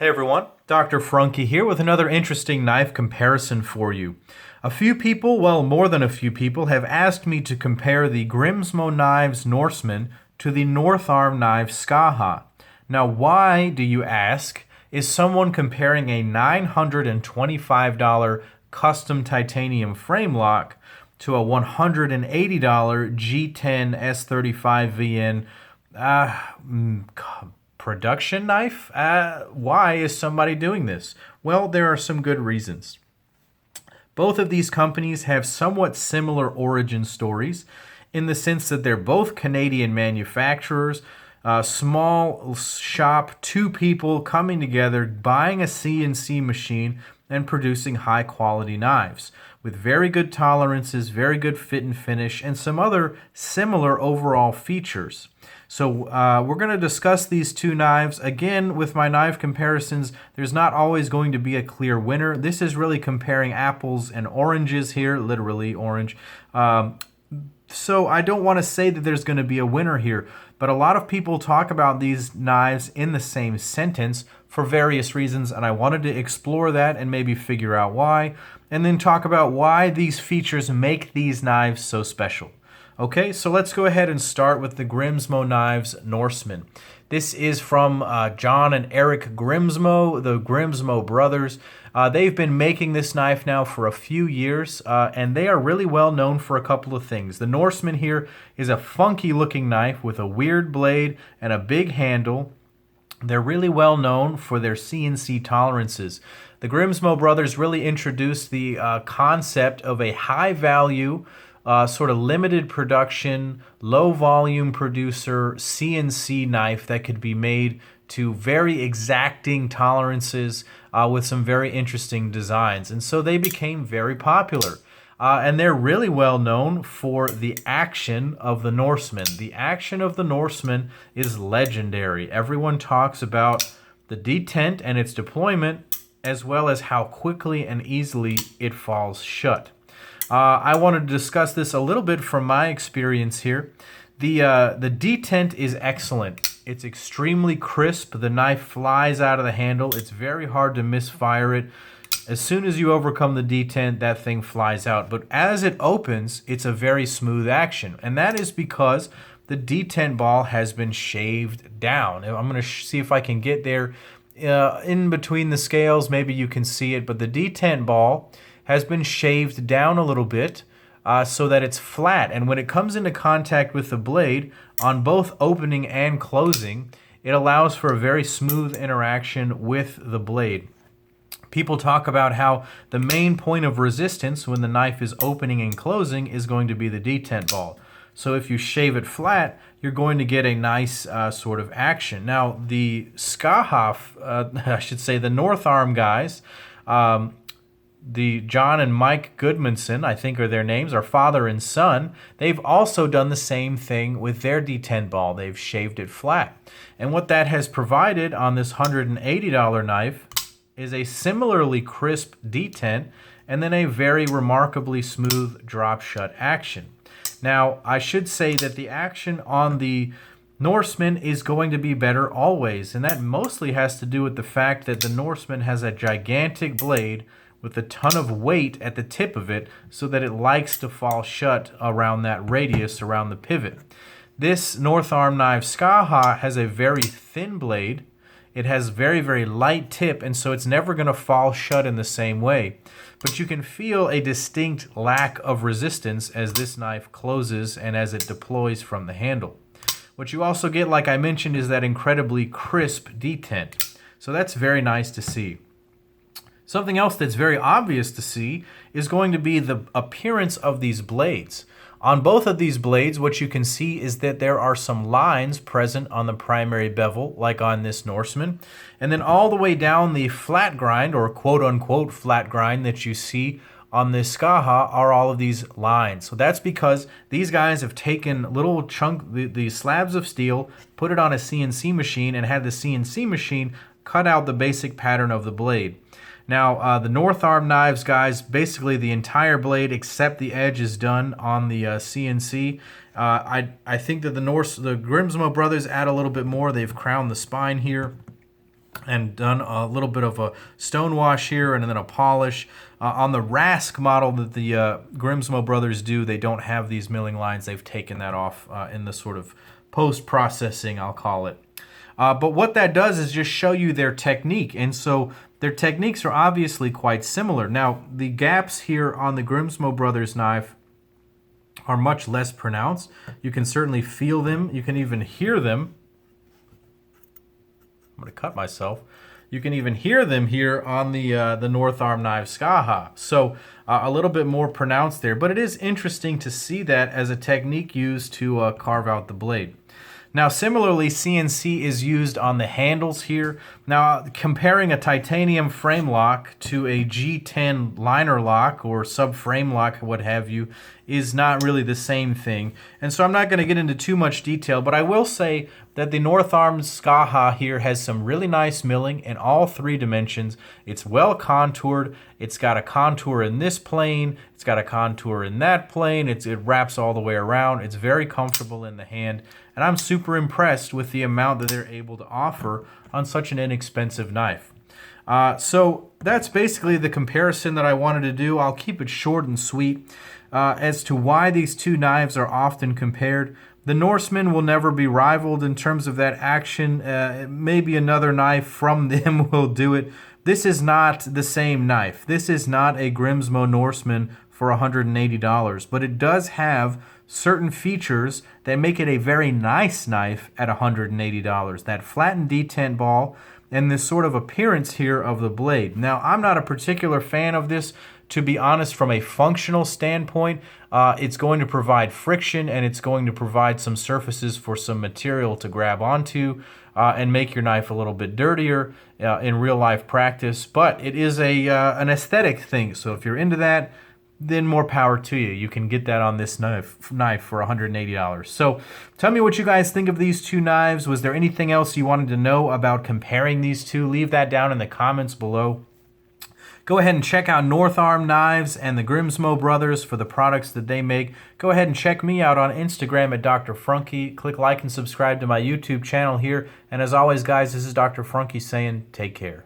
Hey everyone, Dr. Frunke here with another interesting knife comparison for you. A few people, well more than a few people, have asked me to compare the Grimsmo knives Norseman to the North Arm knife Skaha. Now why, do you ask, is someone comparing a $925 custom titanium frame lock to a $180 G10 S35 VN production knife? Why is somebody doing this? Well, there are some good reasons. Both of these companies have somewhat similar origin stories in the sense that they're both Canadian manufacturers, small shop, two people coming together, buying a CNC machine and producing high quality knives with very good tolerances, very good fit and finish, and some other similar overall features. So we're going to discuss these two knives. Again, with my knife comparisons, there's not always going to be a clear winner. This is really comparing apples and oranges here, literally orange. So I don't want to say that there's going to be a winner here, but a lot of people talk about these knives in the same sentence for various reasons, and I wanted to explore that and maybe figure out why, and then talk about why these features make these knives so special. Okay, so let's go ahead and start with the Grimsmo Knives Norseman. This is from John and Eric Grimsmo, the Grimsmo brothers. They've been making this knife now for a few years, and they are really well known for a couple of things. The Norseman here is a funky looking knife with a weird blade and a big handle. They're really well known for their CNC tolerances. The Grimsmo brothers really introduced the concept of a high value, sort of limited production, low volume producer CNC knife that could be made to very exacting tolerances with some very interesting designs. And so they became very popular. And they're really well known for the action of the Norseman. The action of the Norseman is legendary. Everyone talks about the detent and its deployment, as well as how quickly and easily it falls shut. I wanted to discuss this a little bit from my experience here. The detent is excellent. It's extremely crisp. The knife flies out of the handle. It's very hard to misfire it. As soon as you overcome the detent, that thing flies out. But as it opens, it's a very smooth action. And that is because the detent ball has been shaved down. I'm going to see if I can get there in between the scales. Maybe you can see it. But the detent ball has been shaved down a little bit so that it's flat. And when it comes into contact with the blade, on both opening and closing, it allows for a very smooth interaction with the blade. People talk about how the main point of resistance when the knife is opening and closing is going to be the detent ball. So if you shave it flat, you're going to get a nice sort of action. Now, the Skaha, I should say the North Arm guys, the John and Mike Goodmanson, I think are their names, are father and son. They've also done the same thing with their detent ball. They've shaved it flat. And what that has provided on this $180 knife is a similarly crisp detent and then a very remarkably smooth drop shut action. Now, I should say that the action on the Norseman is going to be better always, and that mostly has to do with the fact that the Norseman has a gigantic blade with a ton of weight at the tip of it so that it likes to fall shut around that radius around the pivot. This North Arm knife Skaha has a very thin blade. It has very, very light tip, and so it's never going to fall shut in the same way. But you can feel a distinct lack of resistance as this knife closes and as it deploys from the handle. What you also get, like I mentioned, is that incredibly crisp detent. So that's very nice to see. Something else that's very obvious to see is going to be the appearance of these blades. On both of these blades, what you can see is that there are some lines present on the primary bevel, like on this Norseman. And then all the way down the flat grind, or quote-unquote flat grind that you see on this Skaha, are all of these lines. So that's because these guys have taken little the slabs of steel, put it on a CNC machine, and had the CNC machine cut out the basic pattern of the blade. Now, the North Arm knives, guys, basically the entire blade except the edge is done on the CNC. I think that the Grimsmo brothers add a little bit more. They've crowned the spine here. and done a little bit of a stone wash here and then a polish. On the Rask model that the Grimsmo brothers do, they don't have these milling lines. They've taken that off in the sort of post-processing, I'll call it. But what that does is just show you their technique. And so their techniques are obviously quite similar. Now, the gaps here on the Grimsmo brothers knife are much less pronounced. You can certainly feel them. You can even hear them. I'm going to cut myself. You can even hear them here on the North Arm knife Skaha. So a little bit more pronounced there. But it is interesting to see that as a technique used to carve out the blade. Now, similarly, CNC is used on the handles here. Now, comparing a titanium frame lock to a G10 liner lock or subframe lock, what have you, is not really the same thing. And so I'm not going to get into too much detail, but I will say that the North Arm Skaha here has some really nice milling in all three dimensions. It's well contoured. It's got a contour in this plane. It's got a contour in that plane. It wraps all the way around. It's very comfortable in the hand. And I'm super impressed with the amount that they're able to offer on such an inexpensive knife. So that's basically the comparison that I wanted to do. I'll keep it short and sweet. As to why these two knives are often compared, the Norseman will never be rivaled in terms of that action. Maybe another knife from them will do it. This is not the same knife. This is not a Grimsmo Norseman for $180, but it does have certain features that make it a very nice knife at $180. That flattened detent ball and this sort of appearance here of the blade. Now, I'm not a particular fan of this, to be honest. From a functional standpoint, it's going to provide friction and it's going to provide some surfaces for some material to grab onto and make your knife a little bit dirtier in real life practice. But it is an aesthetic thing, so if you're into that, then more power to you. You can get that on this knife for $180. So tell me what you guys think of these two knives. Was there anything else you wanted to know about comparing these two? Leave that down in the comments below. Go ahead and check out North Arm Knives and the Grimsmo brothers for the products that they make. Go ahead and check me out on Instagram at Dr. Frunky. Click like and subscribe to my YouTube channel here. And as always, guys, this is Dr. Frunky saying take care.